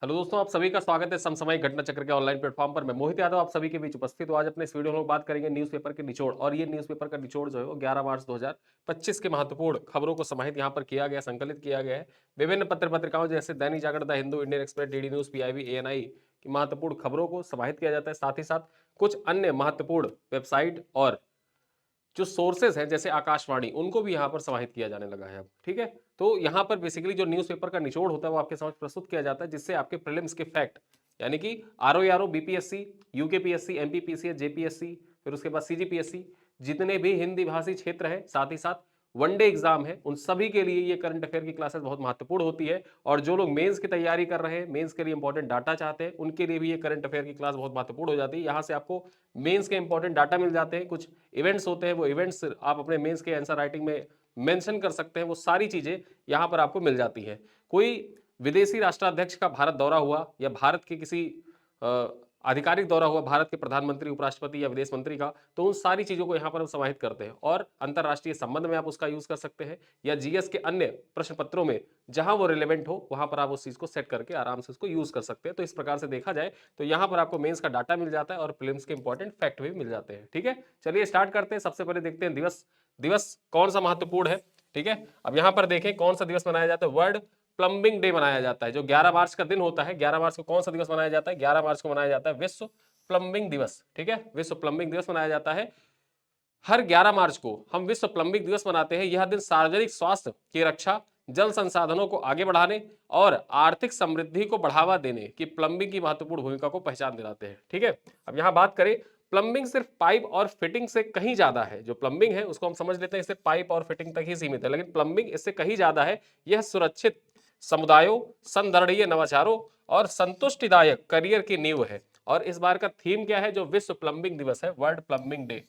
Hello दोस्तों, आप सभी का स्वागत है समसामयिक घटना चक्र के ऑनलाइन प्लेटफॉर्म पर। मैं मोहित यादव आप सभी के बीच उपस्थित हूँ। आज अपने इस वीडियो में लोग बात करेंगे न्यूज़पेपर के निचोड़, और ये न्यूज़पेपर का निचोड़ जो है वो 11 मार्च 2025 के महत्वपूर्ण खबरों को समाहित यहाँ पर किया गया, संकलित किया गया है। विभिन्न पत्र पत्रिकाओं जैसे Dainik Jagran, the Hindu, Indian Express, DD news, PIB, ANI की महत्वपूर्ण खबरों को समाहित किया जाता है। साथ ही साथ कुछ अन्य महत्वपूर्ण वेबसाइट और जो सोर्सेज हैं जैसे आकाशवाणी, उनको भी यहाँ पर समाहित किया जाने लगा है अब। ठीक है, तो यहाँ पर बेसिकली जो न्यूज़पेपर का निचोड़ होता है वो आपके समझ प्रस्तुत किया जाता है, जिससे आपके प्रीलिम्स के फैक्ट यानी कि आरओ, बीपीएससी, यूकेपीएससी, एमपीपीसी, जेपीएससी, फिर उसके बाद सीजीपीएससी, जितने भी हिंदी भाषी क्षेत्र हैं, साथ ही साथ वनडे एग्जाम है, उन सभी के लिए ये करंट अफेयर की क्लासेस बहुत महत्वपूर्ण होती है। और जो लोग मेंस की तैयारी कर रहे हैं, मेंस के लिए इंपॉर्टेंट डाटा चाहते हैं, उनके लिए भी ये करंट अफेयर की क्लास बहुत महत्वपूर्ण हो जाती है। यहाँ से आपको मेंस के इंपॉर्टेंट डाटा मिल जाते हैं, कुछ इवेंट्स होते हैं, वो इवेंट्स आप अपने मेंस के आंसर राइटिंग में मेंशन कर सकते हैं, वो सारी चीजें यहाँ पर आपको मिल जाती हैं। कोई विदेशी राष्ट्राध्यक्ष का भारत दौरा हुआ या भारत के किसी अ, आधिकारिक दौरा हुआ, भारत के प्रधानमंत्री, उपराष्ट्रपति या विदेश मंत्री का, तो उन सारी चीजों को यहाँ पर हम समाहित करते हैं। और अंतरराष्ट्रीय संबंध में आप उसका यूज कर सकते हैं, या जीएस के अन्य प्रश्न पत्रों में जहां वो रिलेवेंट हो वहां पर आप उस चीज को सेट करके आराम से उसको यूज कर सकते हैं। तो इस प्रकार से देखा जाए तो यहाँ पर आपको मेंस का डाटा मिल जाता है और प्रीलिम्स के इंपॉर्टेंट फैक्ट भी मिल जाते हैं। ठीक है, चलिए स्टार्ट करते हैं। सबसे पहले देखते हैं दिवस दिवस कौन सा महत्वपूर्ण है। ठीक है, अब यहाँ पर देखें कौन सा दिवस मनाया जाता है। वर्ल्ड प्लम्बिंग डे मनाया जाता है, जो 11 मार्च का दिन होता है। 11 मार्च को कौन सा दिवस मनाया जाता है? 11 मार्च को मनाया जाता है विश्व प्लम्बिंग दिवस। ठीक है, विश्व प्लम्बिंग दिवस मनाया जाता है। हर 11 मार्च को हम विश्व प्लम्बिंग दिवस मनाते हैं। यह दिन सार्वजनिक स्वास्थ्य की रक्षा, जल संसाधनों को आगे बढ़ाने और आर्थिक समृद्धि को बढ़ावा देने की प्लम्बिंग की महत्वपूर्ण भूमिका को पहचान दिलाते हैं। ठीक है, अब यहाँ बात करें, प्लम्बिंग सिर्फ पाइप और फिटिंग से कहीं ज्यादा है। जो प्लम्बिंग है उसको हम समझ लेते हैं सिर्फ पाइप और फिटिंग तक ही सीमित है, लेकिन प्लम्बिंग इससे कहीं ज्यादा है। यह सुरक्षित समुदायों, संदर्भीय नवाचारों और संतुष्टिदायक करियर की नींव है। और इस बार का थीम क्या है? जो विश्व प्लम्बिंग दिवस है, world plumbing day.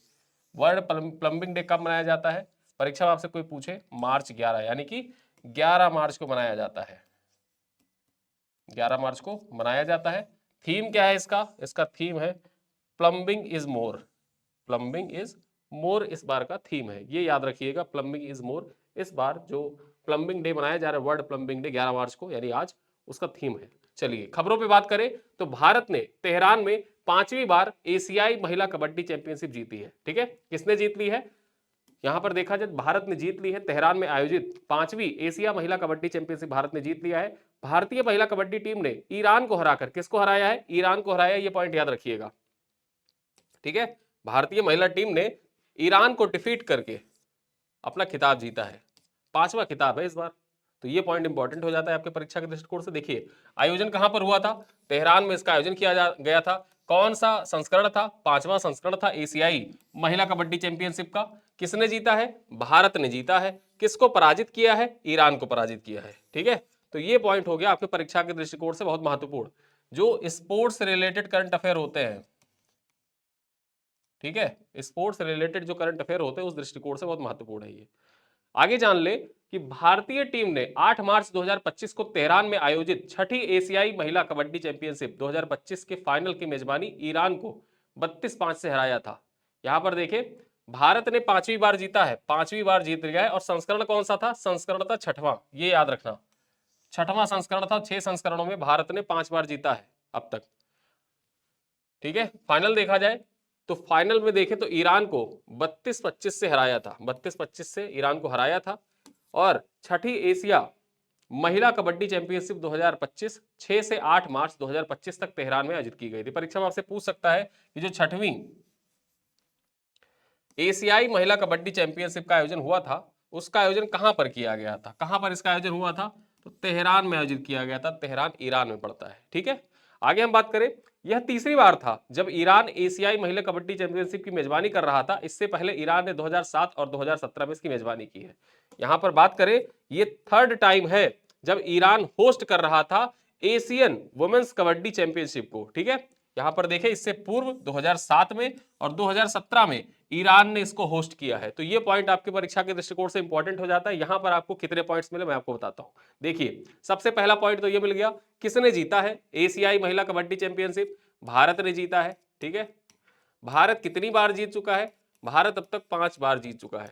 World plumbing day कब मनाया जाता है? परीक्षा में आपसे कोई पूछे, मार्च 11 यानी कि 11 मार्च को मनाया जाता है। 11 मार्च को मनाया जाता है। थीम क्या है इसका? इसका थीम है plumbing is more. Plumbing is more इस बार का थीम है, ये याद रखिएगा, प्लम्बिंग इज मोर। इस बार जो प्लम्बिंग डे मनाया जा रहा है, वर्ल्ड प्लम्बिंग डे 11 मार्च को यानी आज, उसका थीम है। चलिए खबरों पे बात करें तो भारत ने तेहरान में 5वीं बार एशियाई महिला कबड्डी चैंपियनशिप जीती है। ठीक है, किसने जीत ली है? यहां पर देखा जाए भारत ने जीत ली है। तेहरान में आयोजित 5वीं एशिया महिला कबड्डी चैंपियनशिप भारत ने जीत लिया है। भारतीय महिला कबड्डी टीम ने ईरान को हराकर, किसको हराया है? ईरान को हराया, ये पॉइंट याद रखिएगा। ठीक है, भारतीय महिला टीम ने ईरान को डिफीट करके अपना खिताब जीता है। 5वां खिताब है इस बार, तो ये पॉइंट इंपॉर्टेंट हो जाता है आपके परीक्षा के दृष्टिकोण से। देखिए आयोजन कहां पर हुआ था? तेहरान में इसका आयोजन किया गया था। कौन सा संस्करण था? 5वां संस्करण था एशियाई महिला कबड्डी चैंपियनशिप का। किसने जीता है? भारत ने जीता है। किसको पराजित किया है? ईरान को पराजित किया है। ठीक है, तो ये पॉइंट हो गया आपके परीक्षा के दृष्टिकोण से बहुत महत्वपूर्ण। जो स्पोर्ट्स से रिलेटेड करंट अफेयर होते हैं, ठीक है, स्पोर्ट्स से रिलेटेड जो करंट अफेयर होते हैं उस दृष्टिकोण से बहुत महत्वपूर्ण है ये। आगे जान ले कि भारतीय टीम ने 8 मार्च 2025 को तेहरान में आयोजित छठी एशियाई महिला कबड्डी चैंपियनशिप 2025 के फाइनल की मेजबानी ईरान को 32-5 से हराया था। यहां पर देखें, भारत ने 5वीं बार जीता है, 5वीं बार जीत गया है। और संस्करण कौन सा था? संस्करण था 6वां, ये याद रखना, 6वां संस्करण था। 6 संस्करणों में भारत ने 5 बार जीता है अब तक। ठीक है, फाइनल देखा जाए तो फाइनल में देखें तो ईरान को 32-25 से हराया था, 32-25 से ईरान को हराया था। और छठी एशिया महिला कबड्डी चैंपियनशिप 2025 6 से 8 मार्च 2025 तक तेहरान में आयोजित की गई थी। परीक्षा में आपसे पूछ सकता है कि जो छठवीं एशियाई महिला कबड्डी चैंपियनशिप का आयोजन हुआ था, उसका आयोजन कहां पर किया गया था? कहां पर इसका आयोजन हुआ था? तो तेहरान में आयोजित किया गया था। तेहरान ईरान में पड़ता है। ठीक है, आगे हम बात करें, यह तीसरी बार था जब ईरान एशियाई महिला कबड्डी चैंपियनशिप की मेजबानी कर रहा था। इससे पहले ईरान ने 2007 और 2017 में इसकी मेजबानी की है। यहां पर बात करें, यह 3rd टाइम है जब ईरान होस्ट कर रहा था एशियन वुमेन्स कबड्डी चैंपियनशिप को। ठीक है, यहां पर देखें, इससे पूर्व 2007 में और 2017 में ईरान ने इसको होस्ट किया है। तो ये पॉइंट आपकी परीक्षा के दृष्टिकोण से इंपॉर्टेंट हो जाता है। यहां पर आपको कितने पॉइंट्स मिले मैं आपको बताता हूं। देखिए सबसे पहला पॉइंट तो ये मिल गया, किसने जीता है एशियाई महिला कबड्डी चैंपियनशिप? भारत ने जीता है। ठीक है, भारत कितनी बार जीत चुका है? भारत अब तक 5 बार जीत चुका है।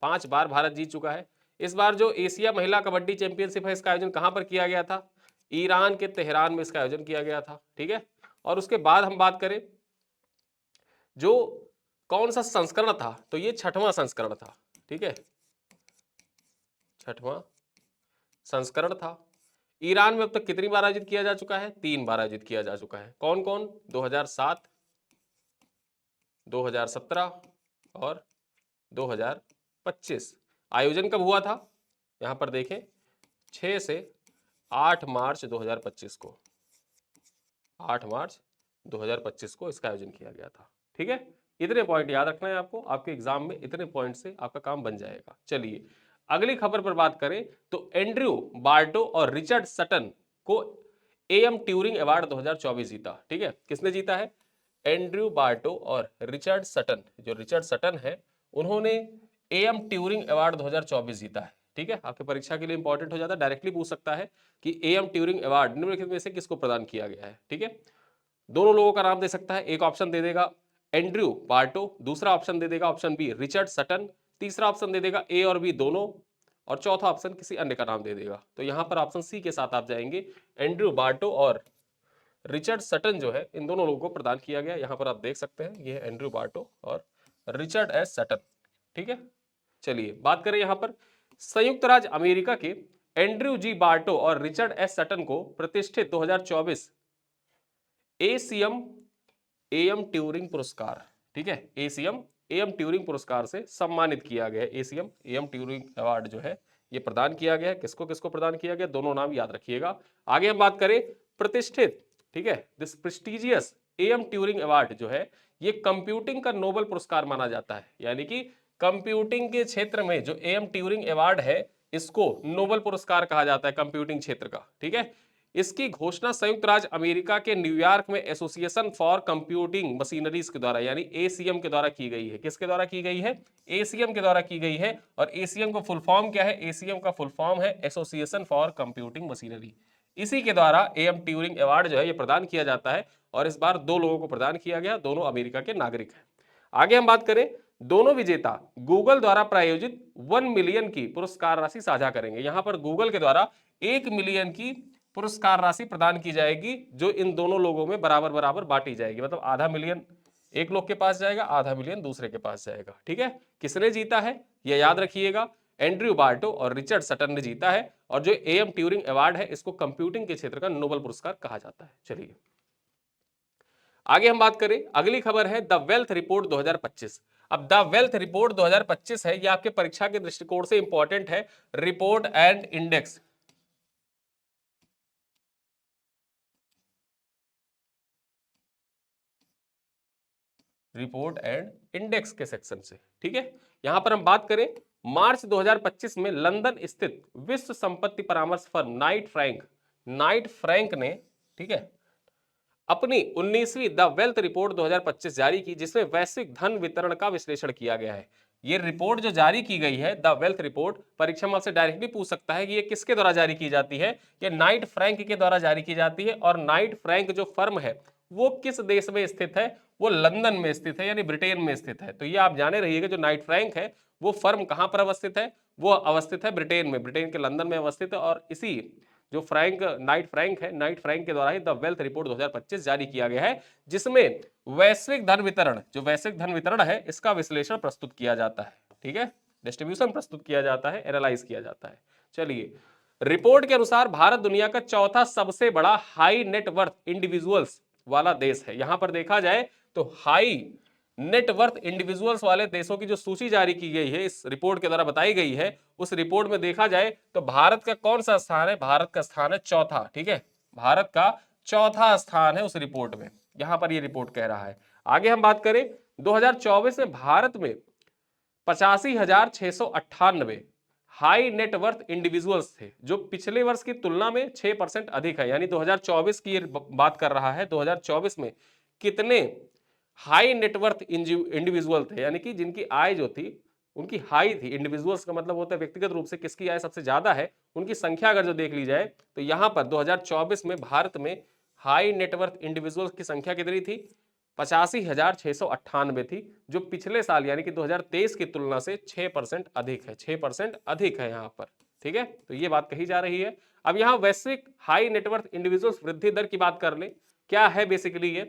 5 बार भारत जीत चुका है। इस बार जो एशिया महिला कबड्डी चैंपियनशिप है, इसका आयोजन कहां पर किया गया था? ईरान के तेहरान में इसका आयोजन किया गया था, ठीक है। और उसके बाद हम बात करें जो कौन सा संस्करण था, तो ये 6वां संस्करण था, ठीक है, 6वां संस्करण था। ईरान में अब तक कितनी बार आयोजित किया जा चुका है? 3 बार आयोजित किया जा चुका है। कौन कौन? 2007, 2017 और 2025। आयोजन कब हुआ था? यहां पर देखें 6 से 8 मार्च 2025 को, 8 मार्च 2025 को इसका आयोजन किया गया था, ठीक है। इतने पॉइंट याद रखना है आपको, आपके एग्जाम में इतने पॉइंट से आपका काम बन जाएगा। चलिए अगली खबर पर बात करें तो एंड्रयू बार्टो और रिचर्ड सटन को एएम ट्यूरिंग अवार्ड 2024 जीता, ठीक है। किसने जीता है? एंड्रयू बार्टो और रिचर्ड सटन। जो रिचर्ड सटन है उन्होंने एएम ट्यूरिंग अवार्ड 2024 जीता है, ठीक है। आपके परीक्षा के लिए इंपॉर्टेंट हो जाता है, डायरेक्टली पूछ सकता है कि एएम ट्यूरिंग अवार्ड निम्नलिखित में से किसको प्रदान किया गया है, ठीक है। दोनों लोगों का नाम दे सकता है, एक ऑप्शन दे देगा एंड्रयू बार्टो, दूसरा ऑप्शन दे देगा ऑप्शन बी रिचर्ड सटन, तीसरा ऑप्शन दे देगा ए और बी दोनों, और चौथा ऑप्शन किसी अन्य का नाम दे देगा। तो यहां पर ऑप्शन सी के साथ आप जाएंगे, एंड्रयू बार्टो और रिचर्ड सटन जो है इन दोनों लोगों को प्रदान किया गया। यहां पर आप देख सकते हैं ये है एंड्रयू बार्टो और रिचर्ड एस सटन, ठीक है। चलिए बात करें यहां पर संयुक्त राज्य अमेरिका के एंड्रयू जी बार्टो और रिचर्ड एस सटन को प्रतिष्ठित 2024 एसीएम एएम ट्यूरिंग पुरस्कार, ठीक है, एसीएम एएम ट्यूरिंग पुरस्कार से सम्मानित किया गया। एसीएम एएम ट्यूरिंग अवार्ड जो है ये प्रदान किया गया। किसको किसको प्रदान किया गया? दोनों नाम याद रखिएगा। आगे हम बात करें प्रतिष्ठित, ठीक है, this prestigious am Turing award जो है ये कंप्यूटिंग का नोबेल पुरस्कार माना जाता है। यानी कि कंप्यूटिंग के क्षेत्र में जो एएम ट्यूरिंग अवार्ड है इसको नोबेल पुरस्कार कहा जाता है कंप्यूटिंग क्षेत्र का, ठीक है। इसकी घोषणा संयुक्त राज्य अमेरिका के न्यूयॉर्क में एसोसिएशन फॉर कंप्यूटिंग मशीनरीज के द्वारा यानी एसीएम के द्वारा की गई है। किसके द्वारा की गई है? एसीएम के द्वारा की गई है। और एसीएम का फुल फॉर्म क्या है? एसीएम का फुल फॉर्म है एसोसिएशन फॉर कंप्यूटिंग मशीनरी। इसी के द्वारा एएम ट्यूरिंग अवार्ड जो है ये प्रदान किया जाता है और इस बार 2 लोगों को प्रदान किया गया, दोनों अमेरिका के नागरिक हैं। आगे हम बात करें दोनों विजेता गूगल द्वारा प्रायोजित 1 मिलियन की पुरस्कार राशि साझा करेंगे। यहां पर गूगल के द्वारा 1 मिलियन की पुरस्कार राशि प्रदान की जाएगी जो इन दोनों लोगों में बराबर बराबर बांटी जाएगी। मतलब आधा मिलियन एक लोग के पास जाएगा, आधा मिलियन दूसरे के पास जाएगा, ठीक है। किसने जीता है यह याद रखिएगा, एंड्रयू बार्टो और रिचर्ड सटन ने जीता है। और जो एएम ट्यूरिंग अवार्ड है इसको कंप्यूटिंग के क्षेत्र का नोबेल पुरस्कार कहा जाता है। चलिए आगे हम बात करें, अगली खबर है द वेल्थ रिपोर्ट 2025। अब द वेल्थ रिपोर्ट 2025 है, यह आपके परीक्षा के दृष्टिकोण से इंपॉर्टेंट है। Report and index, report and index के सेक्शन से, ठीक है। यहां पर हम बात करें मार्च 2025 में लंदन स्थित विश्व संपत्ति परामर्श फर्म नाइट फ्रैंक ने, ठीक है, अपनी 19वीं द वेल्थ रिपोर्ट 2025 जारी की जिसमें वैश्विक धन वितरण का विश्लेषण किया गया है। ये रिपोर्ट जो जारी की गई है द वेल्थ रिपोर्ट, परीक्षा में आपसे डायरेक्टली पूछ सकता है कि ये किसके द्वारा जारी की जाती है? ये नाइट फ्रैंक के द्वारा जारी की जाती है। और नाइट फ्रैंक जो फर्म है वो किस देश में स्थित है? वो लंदन में स्थित है यानी ब्रिटेन में स्थित है। तो ये आप जाने रहिएगा जो नाइट फ्रैंक है वो फर्म कहां पर अवस्थित है? वो अवस्थित है ब्रिटेन में, ब्रिटेन के लंदन में अवस्थित है। और इसी जो नाइट फ्रैंक के द्वारा ही द वेल्थ रिपोर्ट 2025 जारी किया गया है जिसमें वैश्विक धन वितरण है इसका विश्लेषण प्रस्तुत किया जाता है, ठीक है, डिस्ट्रीब्यूशन प्रस्तुत किया जाता है, एनालाइज किया जाता है। चलिए रिपोर्ट के अनुसार भारत दुनिया का चौथा सबसे बड़ा हाई नेटवर्थ इंडिविजुअल्स वाला देश है। यहां पर देखा जाए तो हाई नेटवर्थ इंडिविजुअल्स वाले देशों की जो सूची जारी की गई है इस रिपोर्ट के द्वारा बताई गई है, उस रिपोर्ट में देखा जाए तो भारत का कौन सा स्थान है? भारत का स्थान है चौथा, ठीक है, भारत का चौथा स्थान है उस रिपोर्ट में, यहां पर ये रिपोर्ट कह रहा है। आगे हम बात करें 2024 में भारत में 85,698 हाई नेटवर्थ इंडिविजुअल्स थे जो पिछले वर्ष की तुलना में 6% अधिक है। यानी 2024 की बात कर रहा है, 2024 में कितने हाई नेटवर्थ इंडिविजुअल थे यानी कि जिनकी आय जो थी उनकी हाई थी। इंडिविजुअल्स का मतलब होता है व्यक्तिगत रूप से किसकी आय सबसे ज्यादा है, उनकी संख्या अगर जो देख ली जाए तो यहां पर 2024 में भारत में हाई नेटवर्थ इंडिविजुअल्स की संख्या कितनी थी? 85,698 थी जो पिछले साल यानी कि 2023 की तुलना से 6% अधिक है, 6% अधिक है यहां पर, ठीक है, तो ये बात कही जा रही है। अब यहाँ वैश्विक हाई नेटवर्थ इंडिविजुअल्स वृद्धि दर की बात कर ले, क्या है बेसिकली ये,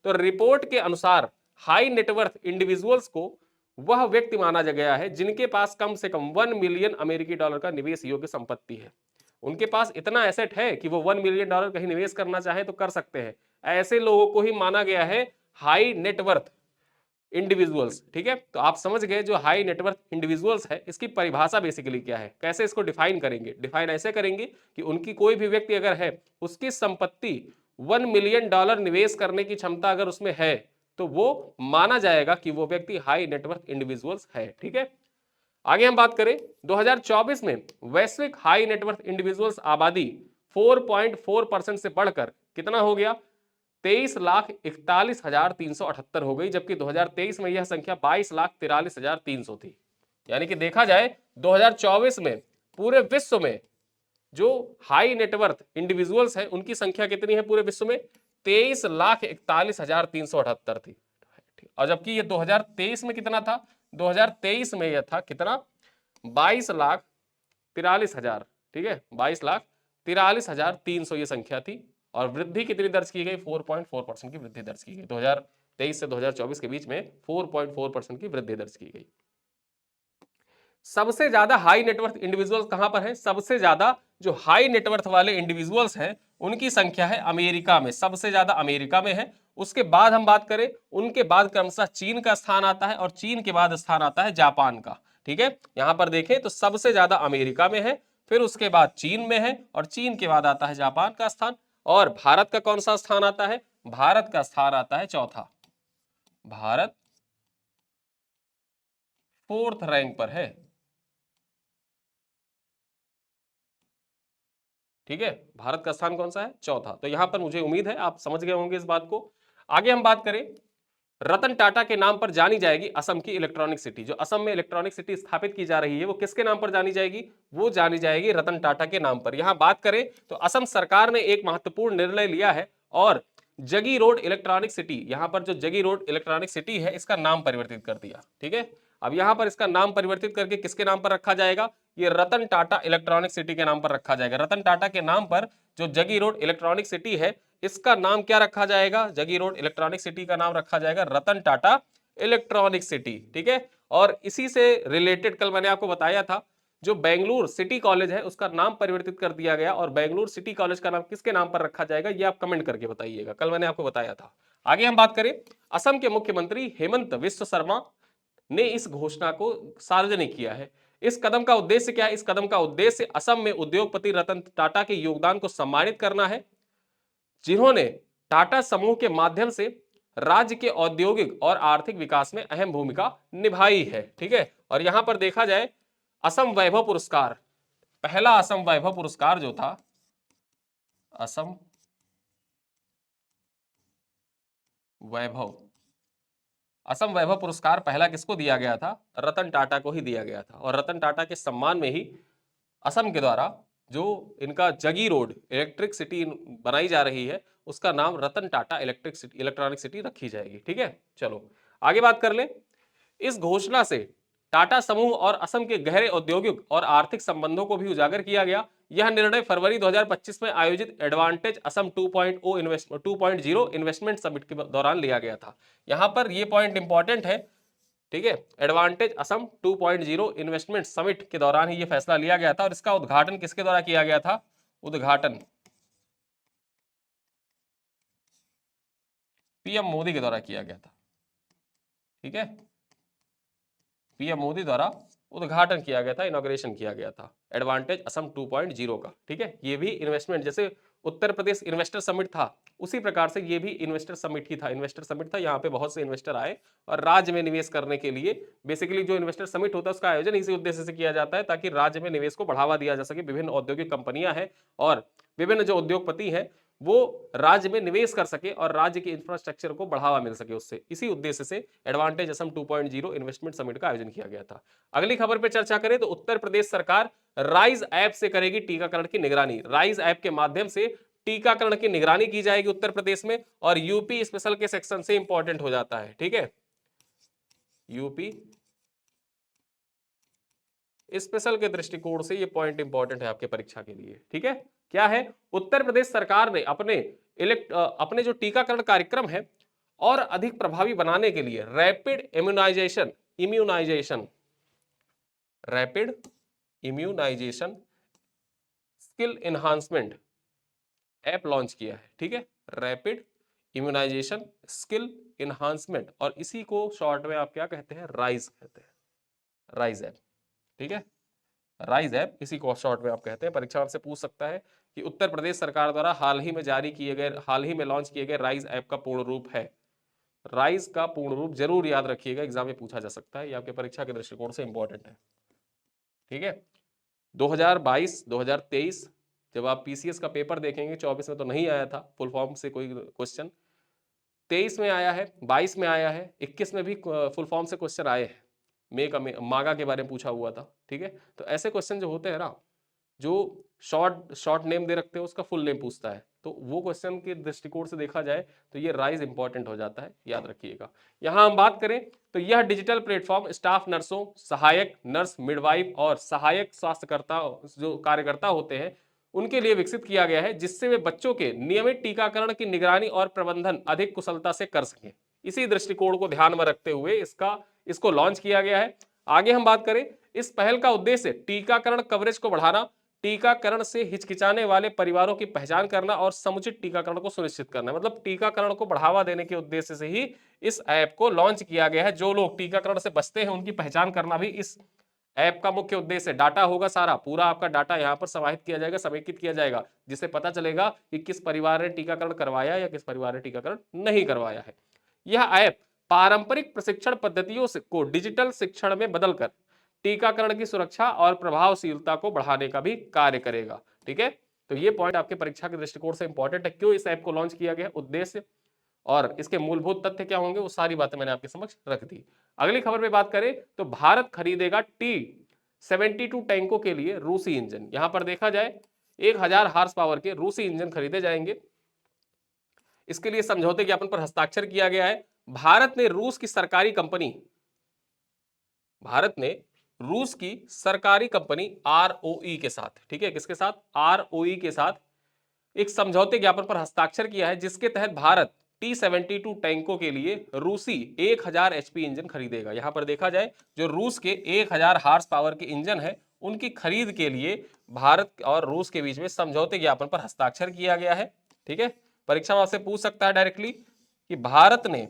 तो रिपोर्ट के अनुसार हाई नेटवर्थ इंडिविजुअल्स को वह व्यक्ति माना गया है जिनके पास कम से कम 1 मिलियन अमेरिकी डॉलर का निवेश योग्य संपत्ति है। उनके पास इतना एसेट है कि वो 1 मिलियन डॉलर कहीं निवेश करना चाहे तो कर सकते हैं। ऐसे लोगों को ही माना गया है हाई नेटवर्थ इंडिविजुअल्स। ठीक है, तो आप समझ गए जो हाई नेटवर्थ इंडिविजुअल्स है इसकी परिभाषा बेसिकली क्या है, कैसे इसको डिफाइन करेंगे। डिफाइन ऐसे करेंगे कि उनकी कोई भी व्यक्ति अगर है, उसकी संपत्ति 1 मिलियन डॉलर निवेश करने की क्षमता अगर उसमें है, तो वो माना जाएगा कि वो व्यक्ति हाई नेटवर्थ इंडिविजुअल्स है। ठीक है, आगे हम बात करें 2024 में वैश्विक हाई नेटवर्थ इंडिविजुअल्स आबादी 4.4% से बढ़कर कितना हो गया, 23,41,378 हो गई, जबकि 2023 में यह संख्या 22,43,300 थी। यानी कि देखा जाए 2024 में पूरे विश्व में जो हाई नेटवर्थ इंडिविजुअल्स हैं उनकी संख्या कितनी है पूरे विश्व में, 23,41,378 थी। और जबकि ये 2023 में कितना था, 2023 में यह था कितना, 22,43,000। ठीक है, 22,43,300 ये संख्या थी। और वृद्धि कितनी दर्ज की गई, 4.4% की वृद्धि दर्ज की गई। 2023 से 2024 के बीच में 4.4% की वृद्धि दर्ज की गई। सबसे ज्यादा हाई नेटवर्थ इंडिविजुअल्स कहां पर है, सबसे ज्यादा जो हाई नेटवर्थ वाले इंडिविजुअल्स हैं उनकी संख्या है अमेरिका में, सबसे ज्यादा अमेरिका में है। उसके बाद हम बात करें, उनके बाद क्रमशः चीन का स्थान आता है और चीन के बाद स्थान आता है जापान का। ठीक है, यहां पर देखें तो सबसे ज्यादा अमेरिका में है, फिर उसके बाद चीन में है और चीन के बाद आता है जापान का स्थान। और भारत का कौन सा स्थान आता है, भारत का स्थान आता है चौथा, भारत 4th रैंक पर है। ठीक है, भारत का स्थान कौन सा है, चौथा। तो यहां पर मुझे उम्मीद है आप समझ गए होंगे इस बात को। आगे हम बात करें, रतन टाटा के नाम पर जानी जाएगी असम की इलेक्ट्रॉनिक सिटी। जो असम में इलेक्ट्रॉनिक सिटी स्थापित की जा रही है वो किसके नाम पर जानी जाएगी, वो जानी जाएगी रतन टाटा के नाम पर। यहां बात करें तो असम सरकार ने एक महत्वपूर्ण निर्णय लिया है और जगी रोड इलेक्ट्रॉनिक सिटी, यहां पर जो जगी रोड इलेक्ट्रॉनिक सिटी है इसका नाम परिवर्तित कर दिया। ठीक है, अब यहां पर इसका नाम परिवर्तित करके किसके नाम पर रखा जाएगा, ये रतन टाटा इलेक्ट्रॉनिक सिटी के नाम पर रखा जाएगा। रतन टाटा के नाम पर जो जगी रोड इलेक्ट्रॉनिक सिटी है इसका नाम क्या रखा जाएगा, जगी रोड इलेक्ट्रॉनिक सिटी का नाम रखा जाएगा रतन टाटा इलेक्ट्रॉनिक सिटी। ठीक है, और इसी से रिलेटेड कल मैंने आपको बताया था जो बेंगलुरु सिटी कॉलेज है उसका नाम परिवर्तित कर दिया गया, और बेंगलुरु सिटी कॉलेज का नाम किसके नाम पर रखा जाएगा ये आप कमेंट करके बताइएगा, कल मैंने आपको बताया था। आगे हम बात करें, असम के मुख्यमंत्री हेमंत विश्व शर्मा ने इस घोषणा को सार्वजनिक किया है। इस कदम का उद्देश्य क्या है, इस कदम का उद्देश्य असम में उद्योगपति रतन टाटा के योगदान को सम्मानित करना है, जिन्होंने टाटा समूह के माध्यम से राज्य के औद्योगिक और आर्थिक विकास में अहम भूमिका निभाई है। ठीक है, और यहां पर देखा जाए असम वैभव पुरस्कार, पहला असम वैभव पुरस्कार जो था, असम वैभव, असम वैभव पुरस्कार पहला किसको दिया गया था, रतन टाटा को ही दिया गया था। और रतन टाटा के सम्मान में ही असम के द्वारा जो इनका जगी रोड इलेक्ट्रिक सिटी बनाई जा रही है उसका नाम रतन टाटा इलेक्ट्रॉनिक सिटी रखी जाएगी। ठीक है, चलो आगे बात कर ले। इस घोषणा से टाटा समूह और असम के गहरे औद्योगिक और आर्थिक संबंधों को भी उजागर किया गया। यह निर्णय फरवरी 2025 में आयोजित एडवांटेज असम 2.0 इन्वेस्टमेंट समिट के दौरान लिया गया था। यहां पर यह पॉइंट इंपॉर्टेंट है। ठीक है, एडवांटेज असम 2.0 इन्वेस्टमेंट समिट के दौरान ही यह फैसला लिया गया था और इसका उद्घाटन किसके द्वारा किया गया था, उद्घाटन पीएम मोदी के द्वारा किया गया था। ठीक है, पीएम मोदी द्वारा उद्घाटन किया गया था, इनॉग्रेशन किया गया था एडवांटेज असम 2.0 का। ठीक है, ये भी इन्वेस्टमेंट, जैसे उत्तर प्रदेश इन्वेस्टर समिट था उसी प्रकार से ये भी इन्वेस्टर समिट ही था। इन्वेस्टर समिट था, यहाँ पे बहुत से इन्वेस्टर आए और राज्य में निवेश करने के लिए, बेसिकली जो इन्वेस्टर समिट होता है उसका आयोजन इसी उद्देश्य से किया जाता है ताकि राज्य में निवेश को बढ़ावा दिया जा सके। विभिन्न औद्योगिक कंपनियां हैं और विभिन्न जो उद्योगपति हैं वो राज्य में निवेश कर सके और राज्य के इंफ्रास्ट्रक्चर को बढ़ावा मिल सके उससे, इसी उद्देश्य से एडवांटेज असम 2.0 इन्वेस्टमेंट समिट का आयोजन किया गया था। अगली खबर पे चर्चा करें तो उत्तर प्रदेश सरकार राइज ऐप से करेगी टीकाकरण की निगरानी। राइज ऐप के माध्यम से टीकाकरण की निगरानी की जाएगी उत्तर प्रदेश में, और यूपी स्पेशल के सेक्शन से इंपॉर्टेंट हो जाता है। ठीक है, यूपी स्पेशल के दृष्टिकोण से ये पॉइंट इंपॉर्टेंट है आपके परीक्षा के लिए। ठीक है, क्या है, उत्तर प्रदेश सरकार ने अपने जो टीकाकरण कार्यक्रम है और अधिक प्रभावी बनाने के लिए rapid immunisation skill enhancement app launch किया है। ठीक है, रैपिड इम्यूनाइजेशन स्किल एनहांसमेंट, और इसी को शॉर्ट में आप क्या कहते हैं, राइज कहते हैं, राइज ऐप। ठीक है, राइज ऐप, इसी को शॉर्ट में आप कहते हैं। परीक्षा आपसे पूछ सकता है कि उत्तर प्रदेश सरकार द्वारा हाल ही में लॉन्च किए गए राइज ऐप का पूर्ण रूप है। राइज का पूर्ण रूप जरूर याद रखिएगा, एग्जाम में पूछा जा सकता है, ये आपके परीक्षा के दृष्टिकोण से इंपॉर्टेंट है। ठीक है, 2022 2023 जब आप पीसीएस का पेपर देखेंगे, 24 में तो नहीं आया था फुल फॉर्म से कोई क्वेश्चन, 23 में आया है, 22 में आया है, 21 में भी फुल फॉर्म से क्वेश्चन आए हैं। मागा के बारे में पूछा हुआ था। ठीक है, तो ऐसे क्वेश्चन जो होते हैं ना, जो शॉर्ट नेम दे रखते हैं उसका फुल नेम पूछता है, तो वो क्वेश्चन के दृष्टिकोण से देखा जाए तो ये राइज इंपॉर्टेंट हो जाता है, याद रखिएगा। यहां हम बात करें तो यह डिजिटल प्लेटफॉर्म स्टाफ नर्सों, सहायक नर्स, मिडवाइफ और सहायक स्वास्थ्यकर्ता जो कार्यकर्ता होते हैं उनके लिए विकसित किया गया है, जिससे वे बच्चों के नियमित टीकाकरण की निगरानी और प्रबंधन अधिक कुशलता से कर सकें। इसी दृष्टिकोण को ध्यान में रखते हुए इसको लॉन्च किया गया है। आगे हम बात करें, इस पहल का उद्देश्य टीकाकरण कवरेज को बढ़ाना, टीकाकरण से हिचकिचाने वाले परिवारों की पहचान करना और समुचित टीकाकरण को सुनिश्चित करना। मतलब टीकाकरण को बढ़ावा देने के उद्देश्य से ही इस ऐप को लॉन्च किया गया है। जो लोग टीकाकरण से बचते हैं उनकी पहचान करना भी इस ऐप का मुख्य उद्देश्य है। डाटा होगा, सारा पूरा आपका डाटा यहाँ पर समाहित किया जाएगा, समेकित किया जाएगा, जिससे पता चलेगा कि किस परिवार ने टीकाकरण करवाया या किस परिवार ने टीकाकरण नहीं करवाया है। यह ऐप पारंपरिक प्रशिक्षण पद्धतियों को डिजिटल शिक्षण में बदलकर टीकाकरण की सुरक्षा और प्रभावशीलता को बढ़ाने का भी कार्य करेगा। ठीक है, तो ये पॉइंट आपके परीक्षा के दृष्टिकोण से इंपॉर्टेंट है। क्यों इस ऐप को लॉन्च किया गया, उद्देश्य और इसके मूलभूत तथ्य क्या होंगे, वो सारी बातें मैंने आपके समक्ष रख दी। अगली खबर में बात करें तो भारत खरीदेगा T-72 टैंकों के लिए रूसी इंजन। यहां पर देखा जाए 1000 हार्स पावर के रूसी इंजन खरीदे जाएंगे। इसके लिए समझौते ज्ञापन पर हस्ताक्षर किया गया है। भारत ने रूस की सरकारी कंपनी ROE के साथ, ठीक है, किसके साथ, ROE के साथ एक समझौते ज्ञापन पर हस्ताक्षर किया है, जिसके तहत भारत T-72 टैंकों के लिए रूसी 1000 HP इंजन खरीदेगा। यहां पर देखा जाए जो रूस के 1000 हार्स पावर के इंजन है उनकी खरीद के लिए भारत और रूस के बीच में समझौते ज्ञापन पर हस्ताक्षर किया गया है। ठीक है, परीक्षा में आपसे पूछ सकता है डायरेक्टली कि भारत ने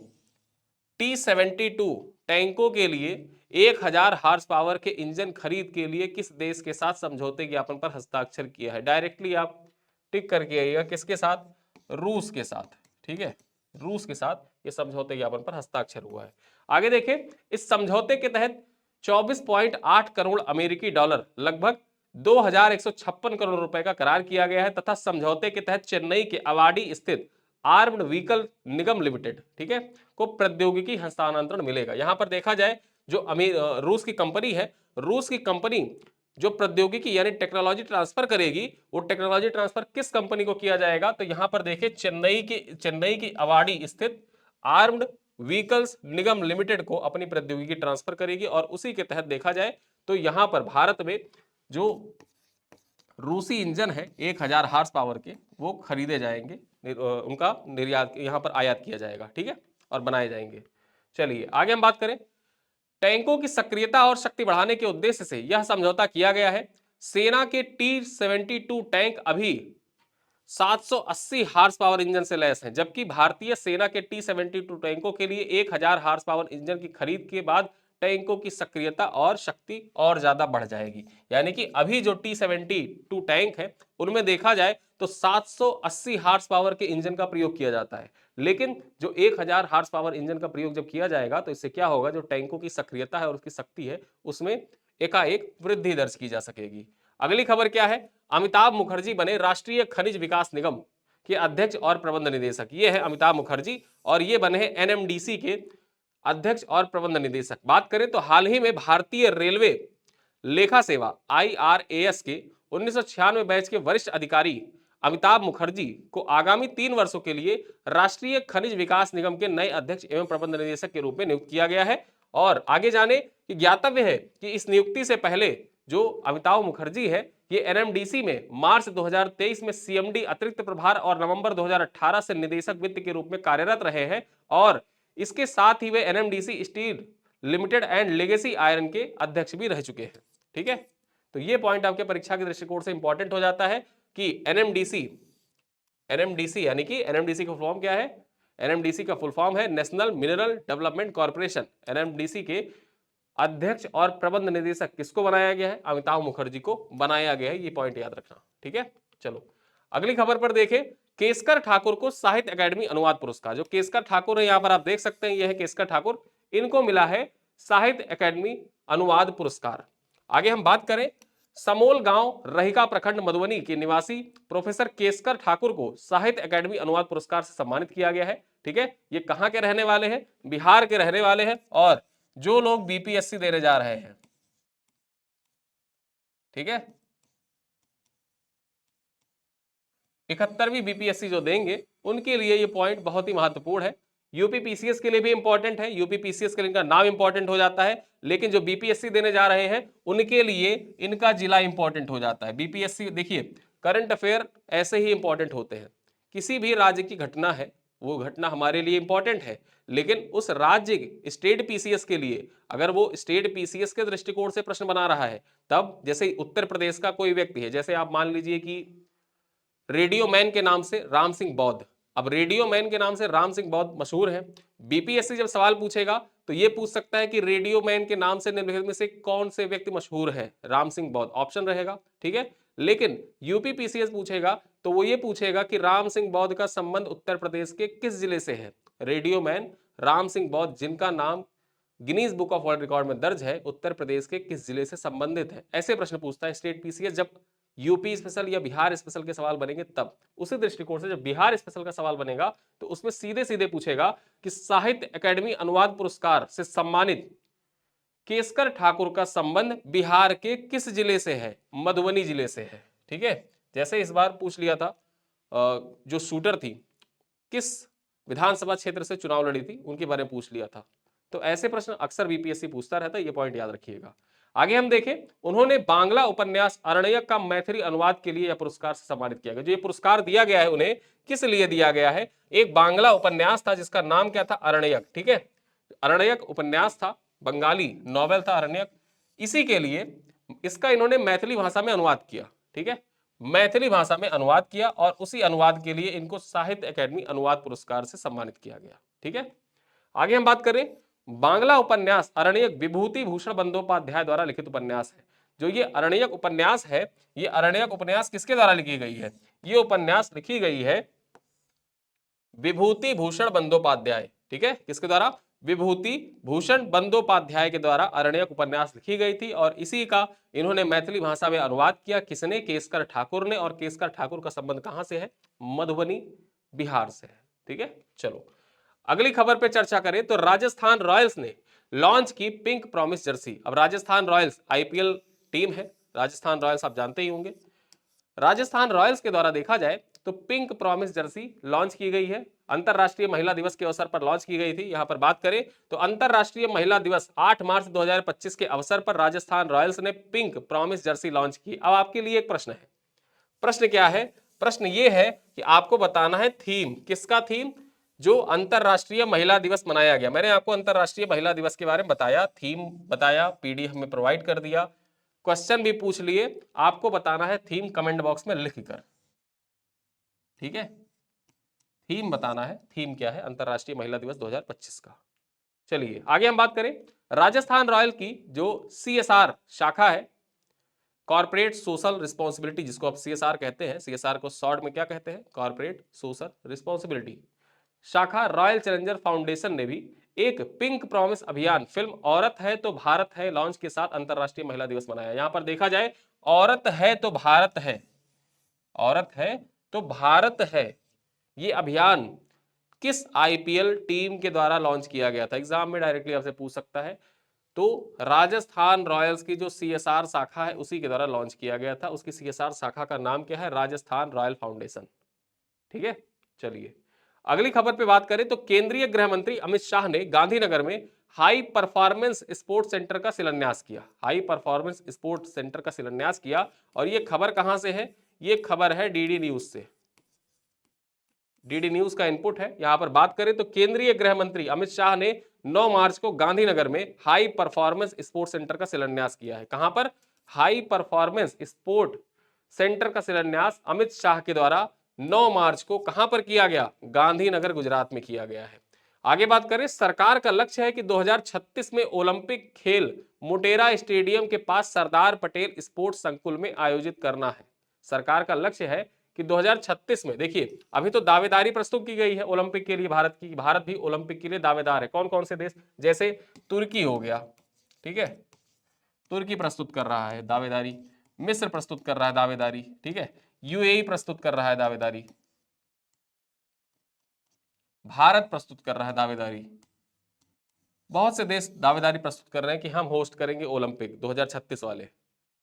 T-72 टैंकों के लिए 1000 हार्स पावर के इंजन खरीद के लिए किस देश के साथ समझौते ज्ञापन पर हस्ताक्षर किया है। डायरेक्टली आप टिक करके आइएगा, किसके साथ, रूस के साथ। ठीक है, रूस के साथ ये समझौते ज्ञापन पर हस्ताक्षर हुआ है। आगे देखें, इस समझौते के तहत 24.8 करोड़ अमेरिकी डॉलर लगभग 2156 करोड़ रुपए का करार किया गया है तथा समझौते के तहत चेन्नई के अवाडी स्थित आर्म्ड व्हीकल निगम लिमिटेड, ठीक है, को प्रौद्योगिकी हस्तांतरण मिलेगा। यहां पर देखा जाए जो रूस की कंपनी है, रूस की कंपनी जो प्रौद्योगिकी यानी टेक्नोलॉजी ट्रांसफर करेगी, वो टेक्नोलॉजी ट्रांसफर किस कंपनी को किया जाएगा, तो यहां पर देखिए चेन्नई की अवाडी स्थित आर्म्ड व्हीकल्स निगम लिमिटेड को अपनी प्रौद्योगिकी ट्रांसफर करेगी। और उसी के तहत देखा जाए तो यहां पर भारत में जो रूसी इंजन है 1000 हार्स पावर के, वो खरीदे जाएंगे, उनका निर्यात यहां पर आयात किया जाएगा। ठीक है, और बनाए जाएंगे। चलिए आगे हम बात करें, टैंकों की सक्रियता और शक्ति बढ़ाने के उद्देश्य से यह समझौता किया गया है। सेना के T-72 टैंक अभी 780 हार्स पावर इंजन से लैस हैं, जबकि भारतीय सेना के T-72 टैंकों के लिए 1000 हार्स पावर इंजन की खरीद के बाद टैंकों की सक्रियता और शक्ति और ज्यादा बढ़ जाएगी। यानी कि अभी जो T-72 टैंक है उनमें देखा जाए तो 780 हार्स पावर के इंजन का प्रयोग किया जाता है, लेकिन जो 1000 हार्स पावर इंजन का प्रयोग जब किया जाएगा तो इससे क्या होगा, जो टैंकों की सक्रियता है और उसकी शक्ति है उसमें एकाएक वृद्धि दर्ज की जा सकेगी। अगली खबर क्या है, अमिताभ मुखर्जी बने राष्ट्रीय खनिज विकास निगम के अध्यक्ष और प्रबंध निदेशक। ये है अमिताभ मुखर्जी और ये बने हैं NMDC के अध्यक्ष और प्रबंध निदेशक। बात करें तो हाल ही में भारतीय रेलवे लेखा सेवा IRAS के 1996 बैच के वरिष्ठ अधिकारी अमिताभ मुखर्जी को आगामी 3 वर्षों के लिए राष्ट्रीय खनिज विकास निगम के नए अध्यक्ष एवं प्रबंध निदेशक के रूप में नियुक्त किया गया है। और आगे जाने कि ज्ञातव्य है कि इस नियुक्ति से पहले जो अमिताभ मुखर्जी है, ये एनएमडीसी में मार्च 2023 में सीएमडी अतिरिक्त प्रभार और नवंबर 2018 से निदेशक वित्त के रूप में कार्यरत रहे हैं और इसके साथ ही वे NMDC steel limited and legacy iron के अध्यक्ष भी रह चुके हैं। ठीक है, तो ये पॉइंट आपके परीक्षा के दृष्टिकोण से इंपॉर्टेंट हो जाता है कि एनएमडीसी यानी कि एनएमडीसी का फुल फॉर्म क्या है? एनएमडीसी का फुल फॉर्म है national mineral development corporation. NMDC के अध्यक्ष और प्रबंध निदेशक किसको बनाया गया है? अमिताभ मुखर्जी को बनाया गया है। ये पॉइंट याद रखना। ठीक है, चलो अगली खबर पर देखें। केसकर ठाकुर को साहित्य अकादमी अनुवाद पुरस्कार। जो केसकर ठाकुर है, यहां पर आप देख सकते हैं, यह है केसकर ठाकुर, इनको मिला है साहित्य अकादमी अनुवाद पुरस्कार। आगे हम बात करें, समोल गांव रहिका प्रखंड मधुबनी के निवासी प्रोफेसर केसकर ठाकुर को साहित्य अकादमी अनुवाद पुरस्कार से सम्मानित किया गया है। ठीक है, ये कहां के रहने वाले हैं? बिहार के रहने वाले हैं और जो लोग बीपीएससी देने जा रहे हैं, ठीक है, 71वीं बीपीएससी जो देंगे उनके लिए ये पॉइंट बहुत ही महत्वपूर्ण है। यूपीपीसीएस के लिए भी इंपॉर्टेंट है, यूपीपीसीएस के लिए इनका नाम इंपॉर्टेंट हो जाता है, लेकिन जो बीपीएससी देने जा रहे हैं उनके लिए इनका जिला इंपॉर्टेंट हो जाता है। बीपीएससी देखिए, करंट अफेयर ऐसे ही इंपॉर्टेंट होते हैं। किसी भी राज्य की घटना है, वो घटना हमारे लिए इंपॉर्टेंट है, लेकिन उस राज्य स्टेट पीसीएस के लिए अगर वो स्टेट पीसीएस के दृष्टिकोण से प्रश्न बना रहा है, तब जैसे उत्तर प्रदेश का कोई व्यक्ति है, जैसे आप मान लीजिए कि रेडियो मैन के नाम से राम सिंह बौद्ध, अब रेडियो मैन के नाम से राम सिंह बौद्ध मशहूर है। बीपीएससी जब सवाल पूछेगा तो ये पूछ सकता है कि रेडियो मैन के नाम से निम्नलिखित में से कौन से व्यक्ति मशहूर है? राम सिंह बौद्ध ऑप्शन रहेगा। ठीक है, लेकिन यूपीपीसीएस पूछेगा तो वो ये पूछेगा कि राम सिंह बौद्ध का संबंध उत्तर प्रदेश के किस जिले से है? रेडियो मैन राम सिंह बौद्ध, जिनका नाम Guinness book of world record में दर्ज है, उत्तर प्रदेश के किस जिले से संबंधित है? ऐसे प्रश्न पूछता है स्टेट पीसीएस। जब यूपी स्पेशल या बिहार स्पेशल के सवाल बनेंगे तब उसी दृष्टिकोण से जब बिहार स्पेशल का सवाल बनेगा तो उसमें सीधे सीधे पूछेगा कि साहित्य अकादमी अनुवाद पुरस्कार से सम्मानित केसकर ठाकुर का संबंध बिहार के किस जिले से है? मधुबनी जिले से है। ठीक है, जैसे इस बार पूछ लिया था, जो शूटर थी किस विधानसभा क्षेत्र से चुनाव लड़ी थी, उनके बारे में पूछ लिया था। तो ऐसे प्रश्न अक्सर बीपीएससी पूछता रहता है, ये पॉइंट याद रखिएगा। आगे हम देखें, उन्होंने बांग्ला उपन्यास अरण्यक का मैथिली अनुवाद के लिए यह पुरस्कार से सम्मानित किया गया। जो ये पुरस्कार दिया गया है उन्हें किस लिए दिया गया है? एक बांग्ला उपन्यास था जिसका नाम क्या था? अरण्यक। ठीक है, अरण्यक उपन्यास था, बंगाली नॉवेल था अरण्यक, इसी के लिए इसका इन्होंने मैथिली भाषा में अनुवाद किया। ठीक है, मैथिली भाषा में अनुवाद किया और उसी अनुवाद के लिए इनको साहित्य अकादमी अनुवाद पुरस्कार से सम्मानित किया गया। ठीक है, आगे हम बात करें, बांग्ला उपन्यास अरण्यक विभूति भूषण बंदोपाध्याय द्वारा लिखित उपन्यास है। जो ये अरण्यक उपन्यास है, ये अरण्यक उपन्यास किसके द्वारा लिखी गई है? ये उपन्यास लिखी गई है विभूति भूषण बंदोपाध्याय। ठीक है, किसके द्वारा? विभूति भूषण बंदोपाध्याय के द्वारा अरण्यक उपन्यास लिखी गई थी और इसी का इन्होंने मैथिली भाषा में अनुवाद किया। किसने? केसकर ठाकुर ने। और केसकर ठाकुर का संबंध कहां से है? मधुबनी, बिहार से है। ठीक है, चलो अगली खबर पे चर्चा करें तो राजस्थान रॉयल्स ने लॉन्च की पिंक प्रॉमिस जर्सी। अब राजस्थान रॉयल्स आईपीएल टीम है, राजस्थान रॉयल्स आप जानते ही होंगे। राजस्थान रॉयल्स के द्वारा देखा जाए तो पिंक प्रॉमिस जर्सी लॉन्च की गई है, अंतरराष्ट्रीय महिला दिवस के अवसर पर लॉन्च की गई थी। यहां पर बात करें तो अंतरराष्ट्रीय महिला दिवस 8 मार्च 2025 के अवसर पर राजस्थान रॉयल्स ने पिंक प्रॉमिस जर्सी लॉन्च की। अब आपके लिए एक प्रश्न है, प्रश्न क्या है? प्रश्न ये है कि आपको बताना है थीम, किसका थीम? जो अंतरराष्ट्रीय महिला दिवस मनाया गया। मैंने आपको अंतरराष्ट्रीय महिला दिवस के बारे में बताया, थीम बताया, पीडीएफ में प्रोवाइड कर दिया, क्वेश्चन भी पूछ लिए, आपको बताना है थीम कमेंट बॉक्स में लिखकर। ठीक है, थीम बताना है, थीम क्या है अंतरराष्ट्रीय महिला दिवस 2025 का। चलिए आगे हम बात करें, राजस्थान रॉयल की जो सीएसआर शाखा है, कॉर्पोरेट सोशल रिस्पॉन्सिबिलिटी, जिसको आप सीएसआर कहते हैं, सीएसआर को शॉर्ट में क्या कहते हैं? कॉर्पोरेट सोशल रिस्पॉन्सिबिलिटी शाखा रॉयल चैलेंजर फाउंडेशन ने भी एक पिंक प्रॉमिस अभियान फिल्म औरत है तो भारत है लॉन्च के साथ अंतरराष्ट्रीय महिला दिवस मनाया। यहां पर देखा जाए, औरत है तो भारत है, औरत है तो भारत है, ये अभियान किस आईपीएल टीम के द्वारा लॉन्च किया गया था? एग्जाम में डायरेक्टली आपसे पूछ सकता है। तो राजस्थान रॉयल्स की जो सीएसआर शाखा है उसी के द्वारा लॉन्च किया गया था। उसकी सीएसआर शाखा का नाम क्या है? Rajasthan royal foundation. ठीक है, चलिए अगली खबर पे बात करें तो केंद्रीय गृह मंत्री अमित शाह ने गांधीनगर में हाई परफॉर्मेंस स्पोर्ट्स सेंटर का शिलान्यास किया। हाई परफॉर्मेंस स्पोर्ट्स सेंटर का शिलान्यास किया। और ये खबर कहां से है? ये खबर है डीडी न्यूज से। डीडी न्यूज का इनपुट है। यहां पर बात करें तो केंद्रीय गृह मंत्री अमित शाह ने 9 मार्च को गांधीनगर में हाई परफॉर्मेंस स्पोर्ट्स सेंटर का शिलान्यास किया है। कहां पर? हाई परफॉर्मेंस स्पोर्ट सेंटर का शिलान्यास अमित शाह के द्वारा 9 मार्च को कहां पर किया गया? गांधीनगर गुजरात में किया गया है। आगे बात करें, सरकार का लक्ष्य है कि 2036 में ओलंपिक खेल मोटेरा स्टेडियम के पास सरदार पटेल स्पोर्ट्स संकुल में आयोजित करना है। सरकार का लक्ष्य है कि 2036 में, देखिए अभी तो दावेदारी प्रस्तुत की गई है ओलंपिक के लिए भारत की, भारत भी ओलंपिक के लिए दावेदार है। कौन कौन से देश? जैसे तुर्की हो गया, ठीक है, तुर्की प्रस्तुत कर रहा है दावेदारी, मिस्र प्रस्तुत कर रहा है दावेदारी, ठीक है, यूएई प्रस्तुत कर रहा है दावेदारी, भारत प्रस्तुत कर रहा है दावेदारी। बहुत से देश दावेदारी प्रस्तुत कर रहे हैं कि हम होस्ट करेंगे ओलंपिक 2036 वाले,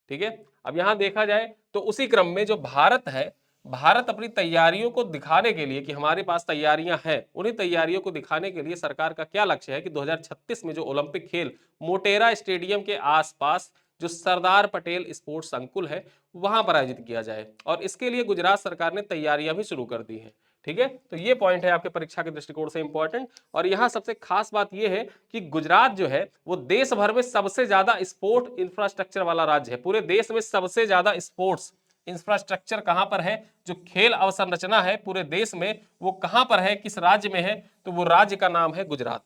ठीक है। अब यहां देखा जाए तो उसी क्रम में जो भारत है, भारत अपनी तैयारियों को दिखाने के लिए कि हमारे पास तैयारियां हैं, उन्हीं तैयारियों को दिखाने के लिए सरकार का क्या लक्ष्य है कि 2036 में जो ओलंपिक खेल मोटेरा स्टेडियम के आसपास जो सरदार पटेल स्पोर्ट्स संकुल है वहां पर आयोजित किया जाए। और इसके लिए गुजरात सरकार ने तैयारियां भी शुरू कर दी हैं, ठीक है। तो ये पॉइंट है आपके परीक्षा के दृष्टिकोण से इंपॉर्टेंट। और यहां सबसे खास बात यह है कि गुजरात जो है वो देश भर में सबसे ज्यादा स्पोर्ट इंफ्रास्ट्रक्चर वाला राज्य है। पूरे देश में सबसे ज्यादा स्पोर्ट्स इंफ्रास्ट्रक्चर कहां पर है? जो खेल अवसंरचना है पूरे देश में वो कहां पर है, किस राज्य में है? तो वो राज्य का नाम है गुजरात,